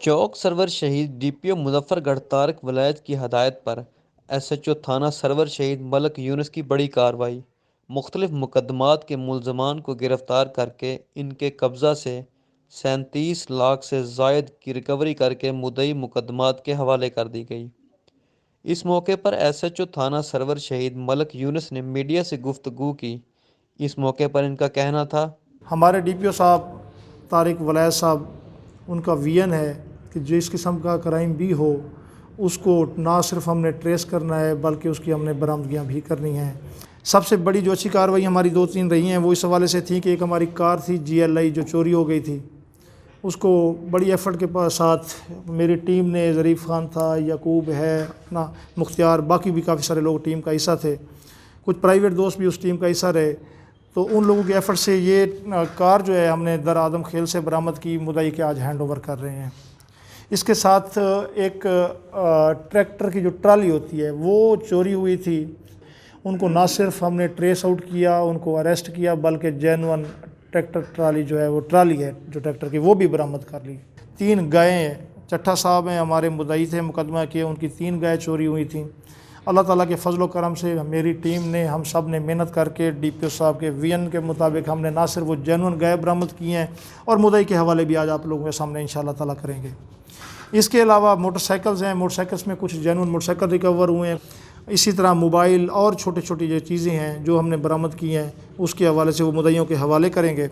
چوک سرور شہید D P او مظفرگڑھ طارق ولایت کی ہدایت پر ایس ایچ او تھانہ سرور شہید ملک یونس کی بڑی کارروائی۔ مختلف مقدمات کے ملزمان کو گرفتار کر کے ان کے قبضہ سے 37 لاکھ سے زائد کی ریکوری کر کے مدعی مقدمات کے حوالے کر دی گئی۔ اس موقع پر ایس ایچ او تھانہ سرور شہید ملک یونس نے میڈیا سے گفتگو کی۔ اس موقع پر ان کا کہنا تھا، ہمارے ڈی پی او صاحب طارق ولایت صاحب، ان کا ویژن ہے کہ جس قسم کا کرائم بھی ہو اس کو نہ صرف ہم نے ٹریس کرنا ہے بلکہ اس کی ہم نے برآمدگیاں بھی کرنی ہیں۔ سب سے بڑی جو اچھی کارروائی ہماری 2-3 رہی ہیں وہ اس حوالے سے تھی کہ ایک ہماری کار تھی GLI جو چوری ہو گئی تھی، اس کو بڑی ایفرٹ کے ساتھ میری ٹیم نے، ظریف خان تھا، یعقوب ہے، اپنا مختار، باقی بھی کافی سارے لوگ ٹیم کا حصہ تھے، کچھ پرائیویٹ دوست بھی اس ٹیم کا حصہ رہے، تو ان لوگوں کے ایفرٹ سے یہ کار جو ہے ہم نے در آدم خیل سے برآمد کی، مدعی کے آج ہینڈ اوور کر رہے ہیں۔ اس کے ساتھ ایک ٹریکٹر کی جو ٹرالی ہوتی ہے وہ چوری ہوئی تھی، ان کو نہ صرف ہم نے ٹریس آؤٹ کیا، ان کو اریسٹ کیا، بلکہ جینون ٹریکٹر ٹرالی جو ہے وہ ٹرالی ہے جو ٹریکٹر کی وہ بھی برآمد کر لی۔ 3 گائیں، چٹھا صاحب ہیں ہمارے مدعی تھے مقدمہ کے، ان کی 3 گائیں چوری ہوئی تھیں۔ اللہ تعالیٰ کے فضل و کرم سے میری ٹیم نے، ہم سب نے محنت کر کے ڈی پی او صاحب کے ویژن کے مطابق ہم نے نہ صرف وہ جینون گائے برآمد کی ہیں اور مدعی کے حوالے بھی آج آپ لوگوں کے سامنے انشاءاللہ تعالیٰ کریں گے۔ اس کے علاوہ موٹر سائیکلز ہیں، موٹر سائیکلز میں کچھ جینون موٹر سائیکل ریکور ہوئے ہیں، اسی طرح موبائل اور چھوٹی چھوٹی جو چیزیں ہیں جو ہم نے برآمد کی ہیں اس کے حوالے سے وہ مدعیوں کے حوالے کریں گے۔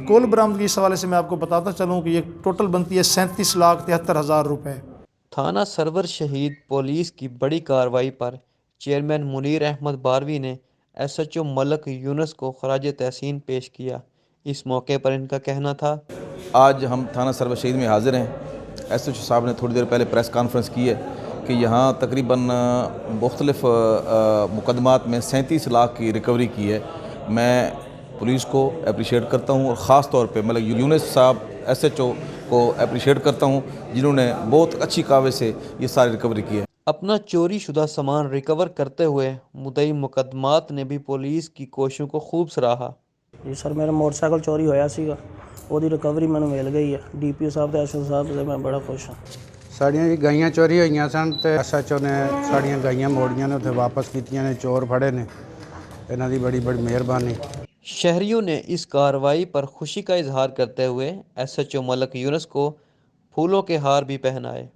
کل برآمدگی اس حوالے سے میں آپ کو بتاتا چلوں کہ یہ ٹوٹل بنتی ہے 37,73,000 روپے۔ تھانہ سرور شہید پولیس کی بڑی کارروائی پر چیئرمین منیر احمد باروی نے ایس ایچ او ملک یونس کو خراج تحسین پیش کیا۔ اس موقع پر ان کا کہنا تھا، آج ہم تھانہ سرور شہید میں حاضر ہیں۔ ایس ایچ او صاحب نے تھوڑی دیر پہلے پریس کانفرنس کی ہے کہ یہاں تقریباً مختلف مقدمات میں 37 لاکھ کی ریکوری کی ہے۔ میں پولیس کو اپریشیٹ کرتا ہوں اور خاص طور پہ ملک یونس صاحب ایس ایچ او کو اپریشیٹ کرتا ہوں جنہوں نے بہت اچھی کاوے سے یہ ساری ریکوری کی ہے۔ اپنا چوری شدہ سامان ریکور کرتے ہوئے مدعی مقدمات نے بھی پولیس کی کوششوں کو خوب سراہا۔ جی سر، میرا موٹر سائیکل چوری ہویا سیگا، ਉਹਦੀ ਰਿਕਵਰੀ ਮੈਨੂੰ ਮਿਲ ਗਈ ਹੈ। DPO ਸਾਹਿਬ ਤੇ ਐਸਐਸ ਸਾਹਿਬ ਤੇ ਮੈਂ ਬੜਾ ਖੁਸ਼ ਹਾਂ। ਸਾਡੀਆਂ ਜੀ ਗਾਈਆਂ ਚੋਰੀ ਹੋਈਆਂ ਸਨ ਤੇ SHO ਨੇ ਸਾਡੀਆਂ ਗਾਈਆਂ ਮੋੜੀਆਂ ਨੇ, ਉੱਥੇ ਵਾਪਸ ਕੀਤੀਆਂ ਨੇ, ਚੋਰ ਫੜੇ ਨੇ, ਇਹਨਾਂ ਦੀ ਬੜੀ ਮਿਹਰਬਾਨੀ۔ شہریوں نے اس کارروائی پر خوشی کا اظہار کرتے ہوئے ایس ایچ او ملک یونس کو پھولوں کے ہار بھی پہنائے۔